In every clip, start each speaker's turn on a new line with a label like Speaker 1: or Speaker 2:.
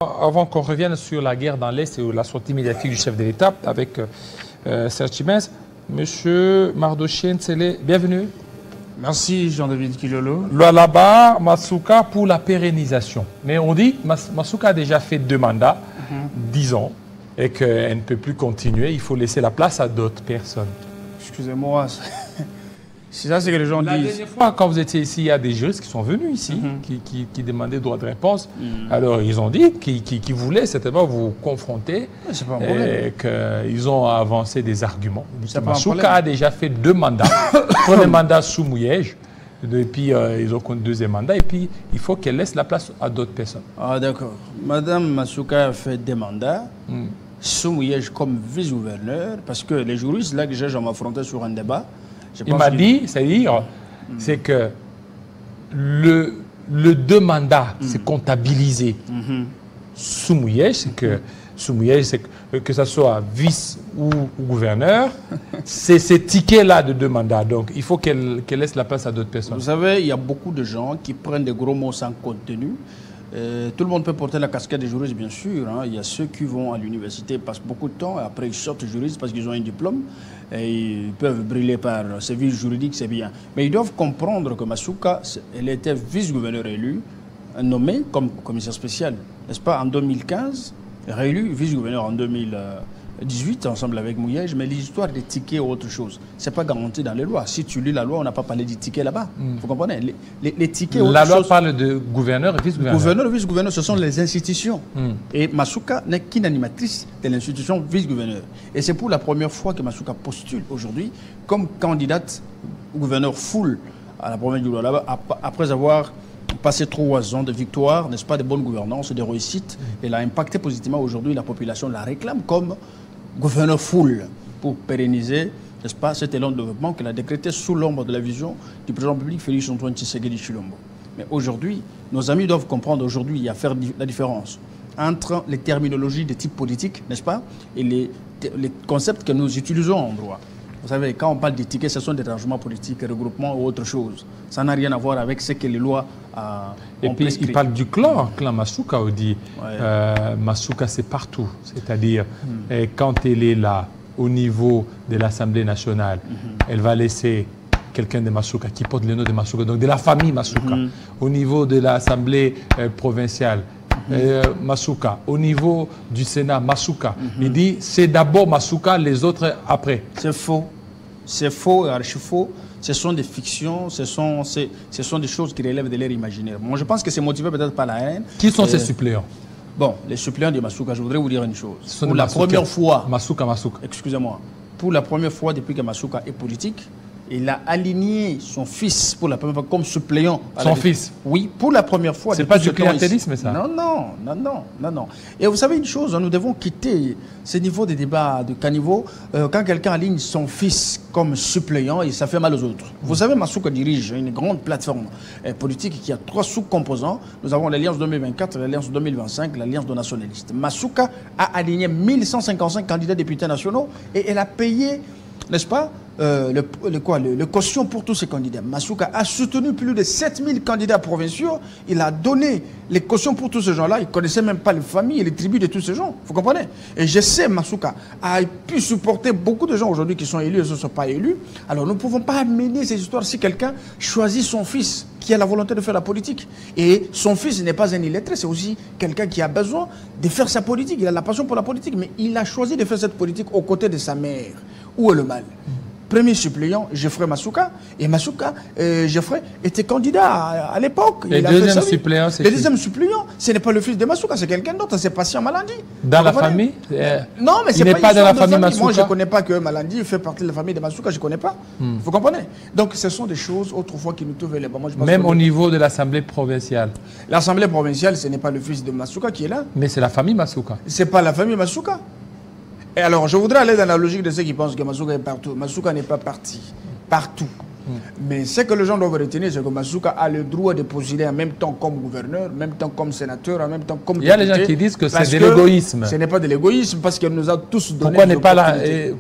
Speaker 1: Avant qu'on revienne sur la guerre dans l'Est et la sortie médiatique du chef de l'État avec Serge Timens, Monsieur Mardochien Tsele, bienvenue.
Speaker 2: Merci Jean-David Kilolo.
Speaker 1: Là-bas, Masuka pour la pérennisation. Mais on dit que Masuka a déjà fait 2 mandats, 10 ans, et qu'elle ne peut plus continuer. Il faut laisser la place à d'autres personnes.
Speaker 2: Excusez-moi, c'est ça ce que les gens
Speaker 1: La
Speaker 2: disent.
Speaker 1: dernière fois, quand vous étiez ici, il y a des juristes qui sont venus ici, qui demandaient droit de réponse. Alors, ils ont dit qu'ils voulaient certainement vous confronter
Speaker 2: C'est pas un problème.
Speaker 1: et qu'ils ont avancé des arguments.
Speaker 2: C'est pas un
Speaker 1: Masuka
Speaker 2: problème.
Speaker 1: a déjà fait 2 mandats. Premier mandat sous Mouyej, et puis ils ont un deuxième mandat, et puis il faut qu'elle laisse la place à d'autres personnes.
Speaker 2: Ah d'accord. Madame Masuka a fait des mandats. Soumouillège comme vice-gouverneur, parce que les juristes, là que j'ai m'affronté sur un débat, je
Speaker 1: Il
Speaker 2: pense
Speaker 1: m'a
Speaker 2: qu'ils-
Speaker 1: dit, c'est-à-dire, c'est que le 2 mandats, c'est comptabilisé sous Mouyej, c'est que sous Mouyej, c'est que ce soit vice ou gouverneur, c'est ces tickets-là de 2 mandats. Donc, il faut qu'elle laisse la place à d'autres personnes.
Speaker 2: Vous savez, il y a beaucoup de gens qui prennent des gros mots sans contenu. Tout le monde peut porter la casquette des juristes, bien sûr. Hein. Il y a ceux qui vont à l'université, passent beaucoup de temps, et après ils sortent juristes parce qu'ils ont un diplôme, et ils peuvent briller par service juridique, c'est bien. Mais ils doivent comprendre que Masuka, elle était vice-gouverneur élu, nommé comme commissaire spécial, n'est-ce pas, en 2015, réélu vice-gouverneur en 2018, ensemble avec Mouyej, mais l'histoire des tickets ou autre chose, ce n'est pas garanti dans les lois. Si tu lis la loi, on n'a pas parlé des tickets là-bas. Vous comprenez? Les tickets,
Speaker 1: La
Speaker 2: autre
Speaker 1: loi
Speaker 2: chose,
Speaker 1: parle de gouverneur et vice-gouverneur.
Speaker 2: gouverneur et vice-gouverneur, ce sont les institutions. Et Masuka n'est qu'une animatrice de l'institution vice-gouverneur. Et c'est pour la première fois que Masuka postule aujourd'hui comme candidate gouverneur full à la province du Lualaba, après avoir passé 3 ans de victoire, n'est-ce pas, de bonne gouvernance, de réussite. Elle a impacté positivement aujourd'hui, la population la réclame comme gouverneur full pour pérenniser, n'est-ce pas, cet élan de développement qu'elle a décrété sous l'ombre de la vision du président public Félix Antoine Tshisekedi Tshilombo. Mais aujourd'hui, nos amis doivent comprendre aujourd'hui, il y a à faire la différence entre les terminologies de type politique, n'est-ce pas, et les concepts que nous utilisons en droit. Vous savez, quand on parle des tickets, ce sont des arrangements politiques, regroupements ou autre chose. Ça n'a rien à voir avec ce que les lois
Speaker 1: Et
Speaker 2: ont
Speaker 1: puis,
Speaker 2: prescrit.
Speaker 1: il parle du clan Masuka, on dit. Masuka, c'est partout. C'est-à-dire, quand elle est là, au niveau de l'Assemblée nationale, elle va laisser quelqu'un de Masuka qui porte le nom de Masuka, donc de la famille Masuka. Au niveau de l'Assemblée provinciale, Masuka. Au niveau du Sénat, Masuka. Il dit, c'est d'abord Masuka, les autres après.
Speaker 2: C'est faux. C'est faux et archi faux. Ce sont des fictions, ce sont des choses qui relèvent de l'air imaginaire. Moi, je pense que c'est motivé peut-être par la haine.
Speaker 1: Qui sont ces suppléants?
Speaker 2: Bon, les suppléants de Masuka, je voudrais vous dire une chose.
Speaker 1: Ce sont
Speaker 2: Pour
Speaker 1: des
Speaker 2: la
Speaker 1: Masuka.
Speaker 2: première fois,
Speaker 1: Masuka.
Speaker 2: excusez-moi, pour la première fois depuis que Masuka est politique, il a aligné son fils pour la première fois comme suppléant.
Speaker 1: Son fils?
Speaker 2: Oui, pour la première fois.
Speaker 1: C'est
Speaker 2: depuis
Speaker 1: pas
Speaker 2: ce
Speaker 1: du
Speaker 2: temps
Speaker 1: clientélisme,
Speaker 2: ici.
Speaker 1: ça?
Speaker 2: Non. Et vous savez une chose, nous devons quitter ce niveau de débat de caniveau. Quand quelqu'un aligne son fils comme suppléant, et ça fait mal aux autres. Vous savez, Masuka dirige une grande plateforme politique qui a 3 sous-composants. Nous avons l'Alliance 2024, l'Alliance 2025, l'Alliance de nationalistes. Masuka a aligné 1155 candidats députés nationaux et elle a payé, n'est-ce pas, le caution pour tous ces candidats. Masuka a soutenu plus de 7000 candidats provinciaux. Il a donné les cautions pour tous ces gens-là. Il ne connaissait même pas les familles et les tribus de tous ces gens. Vous comprenez? Et je sais, Masuka a pu supporter beaucoup de gens aujourd'hui qui sont élus et qui ne sont pas élus. Alors nous ne pouvons pas amener ces histoires si quelqu'un choisit son fils qui a la volonté de faire la politique. Et son fils n'est pas un illettré, c'est aussi quelqu'un qui a besoin de faire sa politique. Il a la passion pour la politique, mais il a choisi de faire cette politique aux côtés de sa mère. Où est le mal? Premier suppléant, Geoffrey Masuka. Et Masuka, Geoffrey, était candidat à l'époque.
Speaker 1: Et deuxième suppléant, c'est
Speaker 2: le
Speaker 1: qui?
Speaker 2: deuxième suppléant, ce n'est pas le fils de Masuka, c'est quelqu'un d'autre, c'est Patient Malandi.
Speaker 1: Dans la famille?
Speaker 2: Non, mais
Speaker 1: il n'est pas dans la famille Masuka.
Speaker 2: Moi, je ne connais pas que Malandi fait partie de la famille de Masuka, je ne connais pas. Vous comprenez? Donc, ce sont des choses autrefois qui nous trouvent les bas.
Speaker 1: Même au niveau de l'Assemblée provinciale.
Speaker 2: L'Assemblée provinciale, ce n'est pas le fils de Masuka qui est là.
Speaker 1: Mais c'est la famille Masuka.
Speaker 2: Ce n'est pas la famille Masuka. Et alors, je voudrais aller dans la logique de ceux qui pensent que Masuka est partout. Masuka n'est pas parti. Partout. Mais ce que les gens doivent retenir, c'est que Masuka a le droit de postuler en même temps comme gouverneur, en même temps comme sénateur, en même temps comme député.
Speaker 1: Il y a des gens qui disent que c'est de l'égoïsme.
Speaker 2: Ce n'est pas de l'égoïsme parce qu'elle nous a tous donné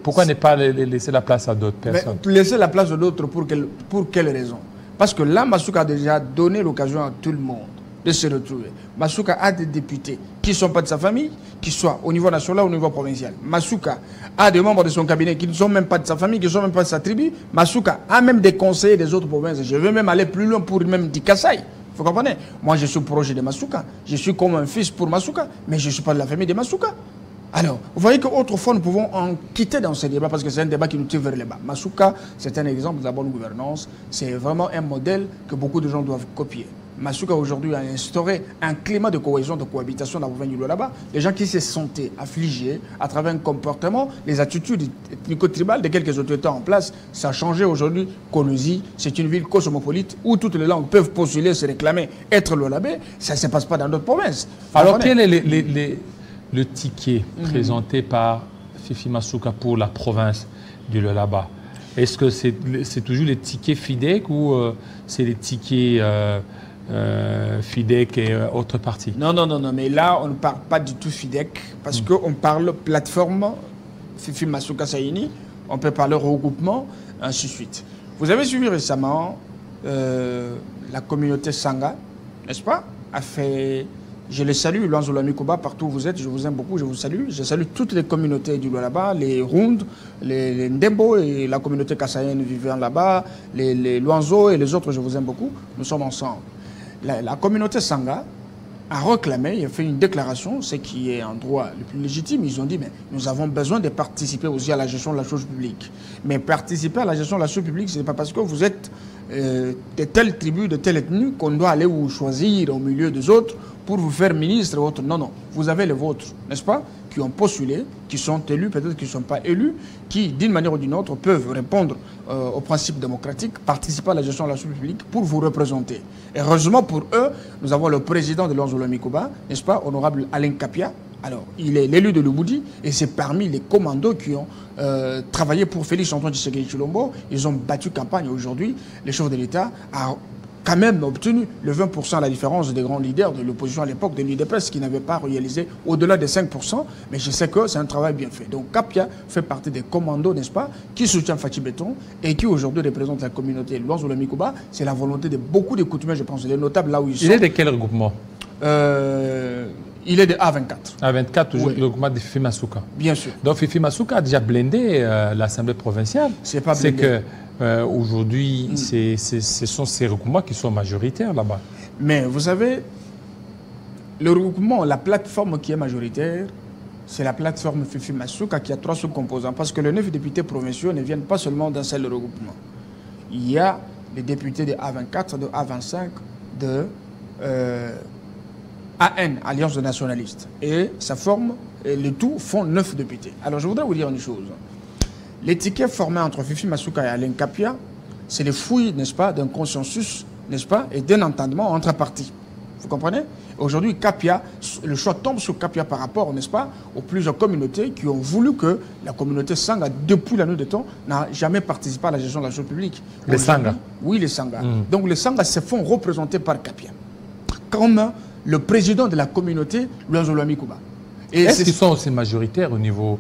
Speaker 1: Pourquoi ne pas laisser la place à d'autres personnes?
Speaker 2: Mais laisser la place à d'autres pour quelle raison? Parce que là, Masuka a déjà donné l'occasion à tout le monde de se retrouver. Masuka a des députés qui ne sont pas de sa famille, qui soient au niveau national ou au niveau provincial. Masuka a des membres de son cabinet qui ne sont même pas de sa famille, qui ne sont même pas de sa tribu. Masuka a même des conseillers des autres provinces. Je veux même aller plus loin pour même dire Kassai. Vous comprenez? Moi, je suis proche de Masuka. Je suis comme un fils pour Masuka, mais je ne suis pas de la famille de Masuka. Alors, vous voyez qu'autrefois, nous pouvons en quitter dans ce débat parce que c'est un débat qui nous tire vers le bas. Masuka, c'est un exemple de la bonne gouvernance. C'est vraiment un modèle que beaucoup de gens doivent copier. Masuka aujourd'hui a instauré un climat de cohésion, de cohabitation dans la province du Lualaba. Les gens qui se sentaient affligés à travers un comportement, les attitudes ethnico-tribales de quelques autorités en place, ça a changé aujourd'hui. Kolosi, c'est une ville cosmopolite où toutes les langues peuvent postuler, se réclamer, être Lualabé. Ça ne se passe pas dans d'autres provinces.
Speaker 1: Alors, quel est le ticket présenté par Fifi Masuka pour la province du Lualaba? Est-ce que c'est toujours les tickets FIDEC ou c'est les tickets FIDEC et autres parties?
Speaker 2: Non, mais là, on ne parle pas du tout FIDEC parce qu'on parle plateforme Fifi Masuka Sayini, on peut parler regroupement, ainsi de suite. Vous avez suivi récemment la communauté Sanga, n'est-ce pas, a fait... Je les salue, Luanzo Mikoba, partout où vous êtes, je vous aime beaucoup, je vous salue. Je salue toutes les communautés du Lualaba, les Round, les Ndembo et la communauté kassaïenne vivant là-bas, les Luanzo et les autres, je vous aime beaucoup. Nous sommes ensemble. La communauté Sanga a réclamé, il a fait une déclaration, ce qui est un droit le plus légitime. Ils ont dit, mais nous avons besoin de participer aussi à la gestion de la chose publique. Mais participer à la gestion de la chose publique, ce n'est pas parce que vous êtes de telle tribu, de telle ethnie, qu'on doit aller vous choisir au milieu des autres pour vous faire ministre ou autre. Non, non. Vous avez les vôtres, n'est-ce pas, qui ont postulé, qui sont élus, peut-être qui ne sont pas élus, qui, d'une manière ou d'une autre, peuvent répondre aux principes démocratiques, participer à la gestion de la chose publique pour vous représenter. Et heureusement pour eux, nous avons le président de l'Anzola Mikoba, n'est-ce pas, honorable Alain Kapia. Alors, il est l'élu de Lubudi et c'est parmi les commandos qui ont travaillé pour Félix Antoine Tshisekedi Tshilombo. Ils ont battu campagne aujourd'hui. Les chefs de l'État ont quand même obtenu le 20% à la différence des grands leaders de l'opposition à l'époque, de l'UDPS, qui n'avaient pas réalisé au-delà des 5%. Mais je sais que c'est un travail bien fait. Donc, Kapia fait partie des commandos, n'est-ce pas, qui soutient Fatih Béton et qui aujourd'hui représente la communauté Luanzo Mikoba. C'est la volonté de beaucoup de coutumiers, je pense, les notables là où ils sont.
Speaker 1: Il est de quel regroupement?
Speaker 2: Il est de A24.
Speaker 1: A24, toujours
Speaker 2: oui.
Speaker 1: Le groupement de Fifi Masuka.
Speaker 2: Bien sûr.
Speaker 1: Donc Fifi Masuka a déjà blindé l'Assemblée provinciale.
Speaker 2: C'est pas blindé.
Speaker 1: C'est qu'aujourd'hui, ce sont ces regroupements qui sont majoritaires là-bas.
Speaker 2: Mais vous savez, le regroupement, la plateforme qui est majoritaire, c'est la plateforme Fifi Masuka qui a 3 sous-composants. Parce que les 9 députés provinciaux ne viennent pas seulement d'un seul regroupement. Il y a les députés de A24, de A25, de... AN, Alliance de nationalistes. Et ça forme, et les tout font 9 députés. Alors je voudrais vous dire une chose. Les tickets formés entre Fifi Masuka et Alain Kapia, c'est les fouilles, n'est-ce pas, d'un consensus, n'est-ce pas, et d'un entendement entre partis. Vous comprenez? Aujourd'hui, Kapia, le choix tombe sur Kapia par rapport, n'est-ce pas, aux plusieurs communautés qui ont voulu que la communauté Sanga, depuis la nuit des temps, n'a jamais participé à la gestion de la chose publique.
Speaker 1: Les Sanga?
Speaker 2: Oui, les Sanga. Donc les Sanga se font représenter par Kapia. Comme le président de la communauté, Luanzo Mikoba.
Speaker 1: Est-ce qu'ils sont aussi majoritaires au niveau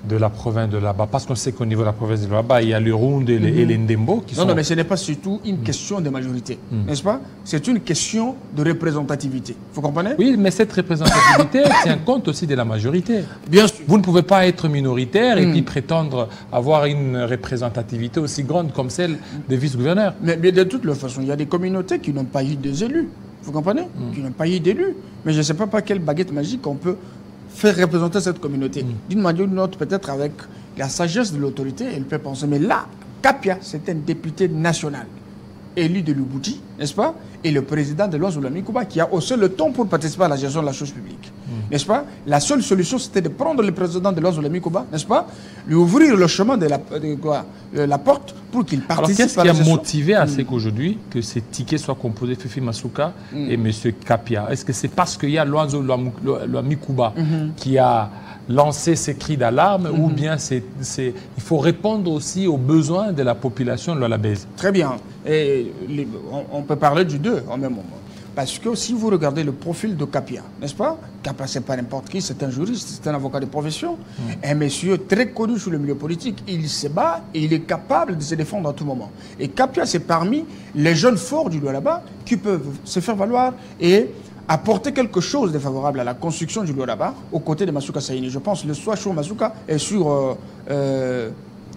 Speaker 1: de la province de là-bas? Parce qu'on sait qu'au niveau de la province de là-bas, il y a le Round et les Ndembo qui sont...
Speaker 2: Non, mais ce n'est pas surtout une question de majorité, n'est-ce pas? C'est une question de représentativité. Vous comprenez?
Speaker 1: Oui, mais cette représentativité tient compte aussi de la majorité.
Speaker 2: Bien sûr.
Speaker 1: Vous ne pouvez pas être minoritaire et puis prétendre avoir une représentativité aussi grande comme celle des vice-gouverneurs.
Speaker 2: Mais de toute façon, il y a des communautés qui n'ont pas eu des élus. Vous comprenez? Qui n'ont pas eu d'élus. Mais je ne sais pas par quelle baguette magique on peut faire représenter cette communauté. D'une manière ou d'une autre, peut-être avec la sagesse de l'autorité, elle peut penser. Mais là, Kapia, c'est un député national, élu de Lubudi, n'est-ce pas? Et le président de Luanzo Mikoba qui a haussé le ton pour participer à la gestion de la chose publique. N'est-ce pas? La seule solution, c'était de prendre le président de Luanzo Mikoba, n'est-ce pas? Lui ouvrir le chemin de la porte pour qu'il participe à la gestion.
Speaker 1: Alors, qu'est-ce qui a motivé à ce qu'aujourd'hui, que ces tickets soient composés Fifi Masuka et M. Kapia? Est-ce que c'est parce qu'il y a Luanzo Mikoba qui a lancé ces cris d'alarme ou bien il faut répondre aussi aux besoins de la population lualabaise?
Speaker 2: Très bien. Et on peut parler du deux en même moment. Parce que si vous regardez le profil de Kapia, n'est-ce pas? Kapia, c'est pas n'importe qui, c'est un juriste, c'est un avocat de profession. Un monsieur très connu sur le milieu politique. Il se bat et il est capable de se défendre à tout moment. Et Kapia, c'est parmi les jeunes forts du Lualaba qui peuvent se faire valoir et apporter quelque chose de favorable à la construction du Lualaba aux côtés de Masuka Saini. Je pense que le choix sur Masuka et sur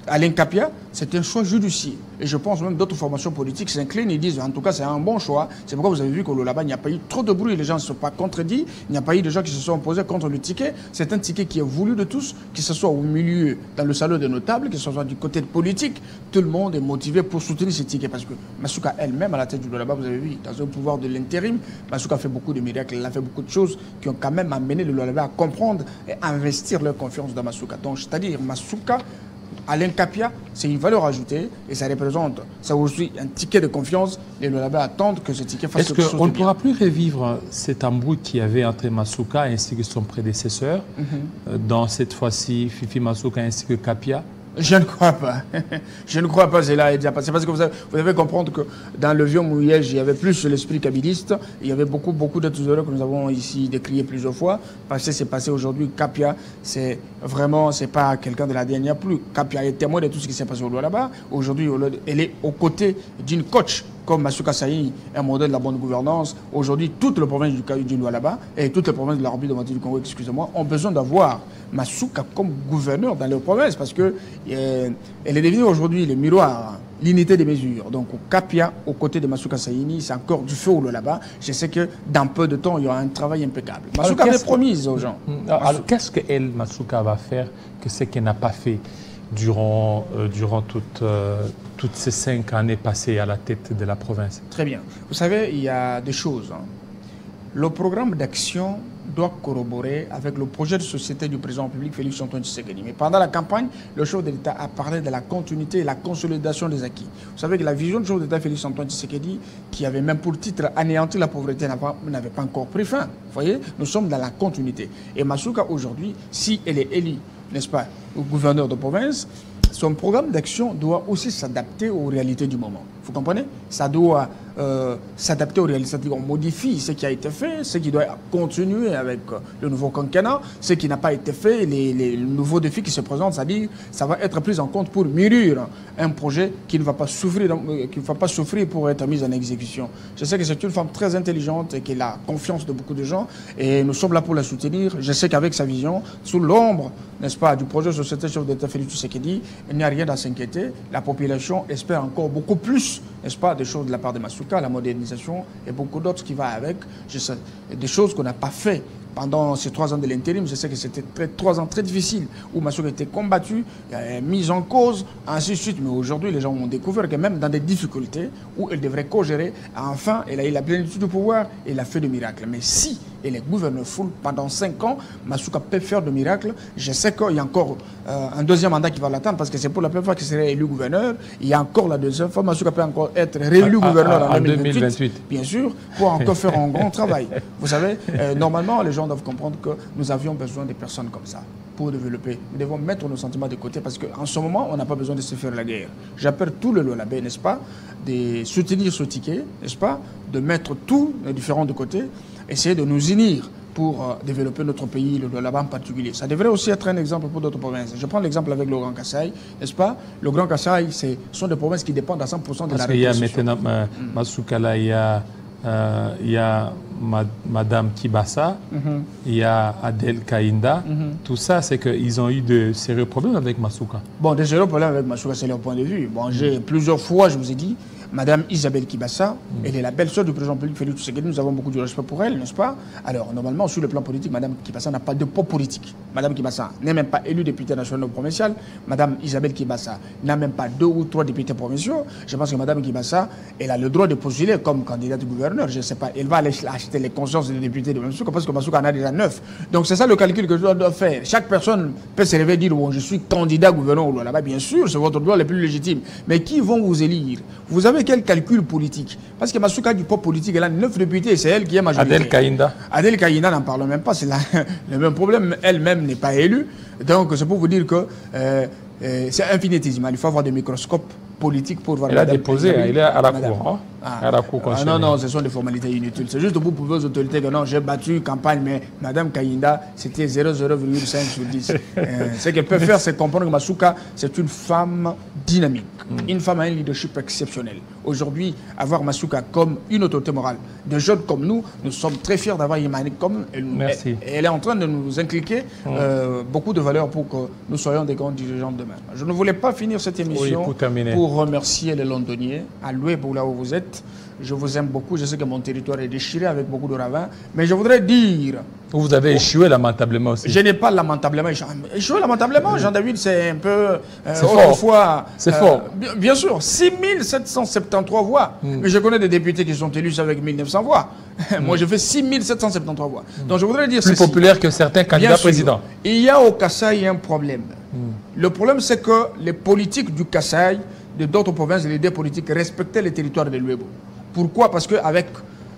Speaker 2: Alain Kapia, c'est un choix judiciaire. Et je pense même d'autres formations politiques s'inclinent et disent en tout cas c'est un bon choix. C'est pourquoi vous avez vu qu'au là-bas il n'y a pas eu trop de bruit, les gens ne se sont pas contredits, il n'y a pas eu de gens qui se sont opposés contre le ticket. C'est un ticket qui est voulu de tous, que ce soit au milieu, dans le salon des notables, que ce soit du côté politique, tout le monde est motivé pour soutenir ce ticket. Parce que Masuka elle-même, à la tête du là-bas, vous avez vu, dans un pouvoir de l'intérim, Masuka a fait beaucoup de miracles, elle a fait beaucoup de choses qui ont quand même amené le là-bas à comprendre et à investir leur confiance dans Masuka. Donc c'est-à-dire Masuka, Alain Kapia, c'est une valeur ajoutée et ça représente, ça aussi un ticket de confiance. Les Lualaba attendent que ce ticket fasse quelque chose de bien.
Speaker 1: Est-ce qu'on ne pourra plus revivre cet embrouille qu'il y avait entre Masuka ainsi que son prédécesseur, dans cette fois-ci Fifi Masuka ainsi que Kapia?
Speaker 2: Je ne crois pas. Je ne crois pas, c'est là et déjà passé. Parce que vous devez comprendre que dans le vieux Mouyège, il y avait plus l'esprit kabiliste. Il y avait beaucoup d'autres erreurs que nous avons ici décriées plusieurs fois. Parce que c'est passé aujourd'hui. Kapia, c'est vraiment, c'est pas quelqu'un de la dernière pluie. Kapia est témoin de tout ce qui s'est passé au là-bas. Aujourd'hui, elle est aux côtés d'une coach comme Masuka Saini, un modèle de la bonne gouvernance. Aujourd'hui, toute la province du là-bas et toutes les provinces de la République démocratique du Congo, excusez-moi, ont besoin d'avoir Masuka comme gouverneur dans leur province parce que elle est devenue aujourd'hui le miroir, l'unité des mesures. Donc, au Kapia, aux côtés de Masuka Saini, c'est encore du feu là-bas. Je sais que dans peu de temps, il y aura un travail impeccable. Masuka avait promis aux gens.
Speaker 1: Alors, qu'est-ce qu'elle, Masuka, va faire que ce qu'elle n'a pas fait durant toutes ces 5 années passées à la tête de la province?
Speaker 2: Très bien. Vous savez, il y a des choses. Le programme d'action doit corroborer avec le projet de société du président public Félix Antoine Tshisekedi. Mais pendant la campagne, le chef de l'État a parlé de la continuité et la consolidation des acquis. Vous savez que la vision du chef de l'État Félix Antoine Tshisekedi, qui avait même pour titre anéantir la pauvreté, n'avait pas encore pris fin. Vous voyez, nous sommes dans la continuité. Et Masuka, aujourd'hui, si elle est élue, n'est-ce pas, au gouverneur de province, son programme d'action doit aussi s'adapter aux réalités du moment. Vous comprenez? Ça doit s'adapter aux réalités. C'est-à-dire qu'on modifie ce qui a été fait, ce qui doit continuer avec le nouveau quinquennat, ce qui n'a pas été fait, les nouveaux défis qui se présentent, c'est-à-dire ça va être pris en compte pour mûrir un projet qui ne va pas souffrir pour être mis en exécution. Je sais que c'est une femme très intelligente et qui a la confiance de beaucoup de gens et nous sommes là pour la soutenir. Je sais qu'avec sa vision, sous l'ombre, n'est-ce pas, du projet de société chef d'État Félix Tshisekedi, il n'y a rien à s'inquiéter. La population espère encore beaucoup plus, n'est-ce pas, des choses de la part de Masuka, la modernisation et beaucoup d'autres qui va avec. Je sais, des choses qu'on n'a pas fait pendant ces 3 ans de l'intérim. Je sais que c'était 3 ans très difficiles où Masuka était combattu, mise en cause, ainsi de suite. Mais aujourd'hui, les gens ont découvert que même dans des difficultés où elle devrait co-gérer, enfin, elle a eu la plénitude du pouvoir et elle a fait des miracles. Mais si elle est gouverneur full pendant 5 ans, Masuka peut faire de miracles. Je sais qu'il y a encore un deuxième mandat qui va l'attendre parce que c'est pour la première fois qu'il serait élu gouverneur. Il y a encore la deuxième fois. Masuka peut encore être réélu gouverneur en 2028. Bien sûr, pour encore faire un grand travail. Vous savez, normalement, les gens doivent comprendre que nous avions besoin de personnes comme ça pour développer. Nous devons mettre nos sentiments de côté parce qu'en ce moment, on n'a pas besoin de se faire la guerre. J'appelle tout le Lualaba, n'est-ce pas, de soutenir ce ticket, n'est-ce pas, de mettre tous les différents de côté, essayer de nous unir pour développer notre pays, le Lualaba en particulier. Ça devrait aussi être un exemple pour d'autres provinces. Je prends l'exemple avec le Grand Kasaï, n'est-ce pas? Le Grand Kasaï, ce sont des provinces qui dépendent à 100% de la reconstruction.
Speaker 1: Parce qu'il y a maintenant, Masuka, là, il y a Madame Kibasa, il y a Adel Kainda. Tout ça, c'est qu'ils ont eu de sérieux problèmes avec Masuka. Bon,
Speaker 2: de sérieux problèmes avec Masuka, c'est leur point de vue. Bon, j'ai plusieurs fois, je vous ai dit, Madame Isabelle Kibasa, elle est la belle-sœur du président public Félix Tshisekedi. Nous avons beaucoup de respect pour elle, n'est-ce pas? Alors, normalement, sur le plan politique, Madame Kibasa n'a pas de poids politique. Madame Kibasa n'est même pas élue députée nationale ou provinciale. Madame Isabelle Kibasa n'a même pas 2 ou 3 députés provinciaux. Je pense que Madame Kibasa, elle a le droit de postuler comme candidate gouverneur. Je ne sais pas, elle va aller acheter les consciences des députés de Masuka parce que Masuka en a déjà 9. Donc, c'est ça le calcul que je dois faire. Chaque personne peut se réveiller et dire, bon, je suis candidat gouverneur là-bas. Bien sûr, c'est votre droit le plus légitime. Mais qui vont vous élire? Vous avez quel calcul politique? Parce que Masuka du pop politique, elle a 9 députés, c'est elle qui est majoritaire.
Speaker 1: Adel Kainda.
Speaker 2: Adel Kainda n'en parle même pas, c'est le même problème, elle-même n'est pas élue. Donc c'est pour vous dire que c'est infinitésimal, il faut avoir des microscopes politiques pour voir...
Speaker 1: Elle a déposé, elle est à la cour. à la Cour constitutionnelle.
Speaker 2: Non, ce sont des formalités inutiles. C'est juste pour prouver aux autorités que non, j'ai battu campagne, mais Mme Kayinda, c'était 0,5 sur 10. Ce qu'elle peut faire, c'est comprendre que Masuka, c'est une femme dynamique. Une femme a un leadership exceptionnel. Aujourd'hui, avoir Masuka comme une autorité morale, de jeunes comme nous sommes très fiers d'avoir Imani comme elle.
Speaker 1: Merci.
Speaker 2: Elle est en train de nous inculquer beaucoup de valeurs pour que nous soyons des grands dirigeants demain. Je ne voulais pas finir cette émission pour remercier les Londoniens, à Luebo là où vous êtes. Je vous aime beaucoup. Je sais que mon territoire est déchiré avec beaucoup de ravins. Mais je voudrais dire...
Speaker 1: Vous avez échoué lamentablement aussi.
Speaker 2: Je n'ai pas lamentablement échoué. Lamentablement, Jean-David, c'est un peu...
Speaker 1: c'est fort.
Speaker 2: C'est fort. Bien sûr, 6773 voix. Mais je connais des députés qui sont élus avec 1900 voix. Moi, je fais 6773 voix. Donc, je voudrais dire
Speaker 1: plus populaire que certains candidats présidents.
Speaker 2: Il y a au Kasaï un problème. Le problème, c'est que les politiques du Kasaï, de d'autres provinces, les leaders politiques respectaient les territoires de Luebo. Pourquoi? Parce qu'avec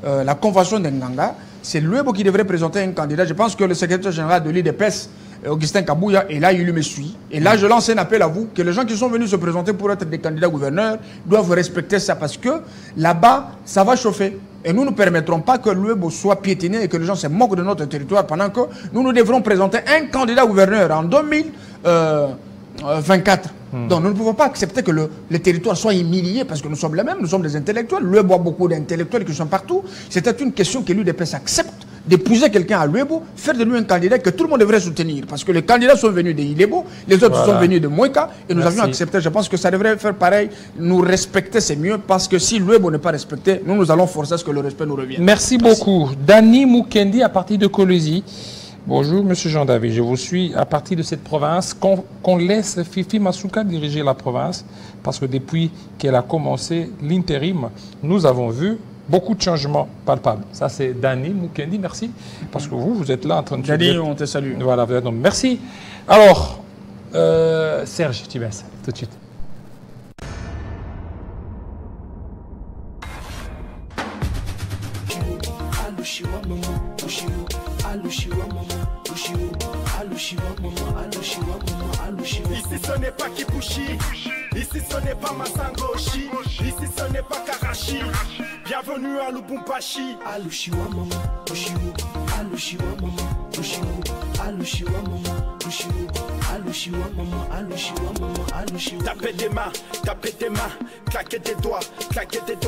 Speaker 2: la convention de Nganga, c'est Luebo qui devrait présenter un candidat. Je pense que le secrétaire général de l'IDPS, Augustin Kabouya, est là, il me suit. Et là, je lance un appel à vous, que les gens qui sont venus se présenter pour être des candidats gouverneurs doivent respecter ça, parce que là-bas, ça va chauffer. Et nous ne permettrons pas que Luebo soit piétiné et que les gens se moquent de notre territoire pendant que nous devrons présenter un candidat gouverneur en 2024. Donc nous ne pouvons pas accepter que le territoire soit humilié parce que nous sommes les mêmes, nous sommes des intellectuels. Luebo a beaucoup d'intellectuels qui sont partout. C'était une question que l'UDPS accepte d'épouser quelqu'un à Luebo, faire de lui un candidat que tout le monde devrait soutenir. Parce que les candidats sont venus de Ilebo, les autres sont venus de Moïka et nous avions accepté. Je pense que ça devrait faire pareil. Nous respecter, c'est mieux parce que si Luebo n'est pas respecté, nous allons forcer à ce que le respect nous revienne.
Speaker 1: Merci beaucoup. Dani Mukendi à partir de Colosi. Bonjour, Monsieur Jean-David. Je vous suis à partir de cette province. Qu'on laisse Fifi Masuka diriger la province, parce que depuis qu'elle a commencé l'intérim, nous avons vu beaucoup de changements palpables. Ça, c'est Dani Mukendi. Merci. Parce que vous êtes là en train de...
Speaker 2: Dani, on te salue.
Speaker 1: Voilà, donc, merci. Alors, Serge, tu baisses tout de suite.
Speaker 3: Ici ce n'est pas Kipushi, ici ce n'est pas Masangoshi, ici ce n'est pas Karachi. Bienvenue à Lubumbashi. Alushiwa mama, Lushiwu, Alushiwa mama, Lushiwu, Alushiwa mama, Lushiwu, Alushiwa mama, Alushiwa mama, Alushiwa. Tapez des mains, claquez des doigts, claquez des doigts.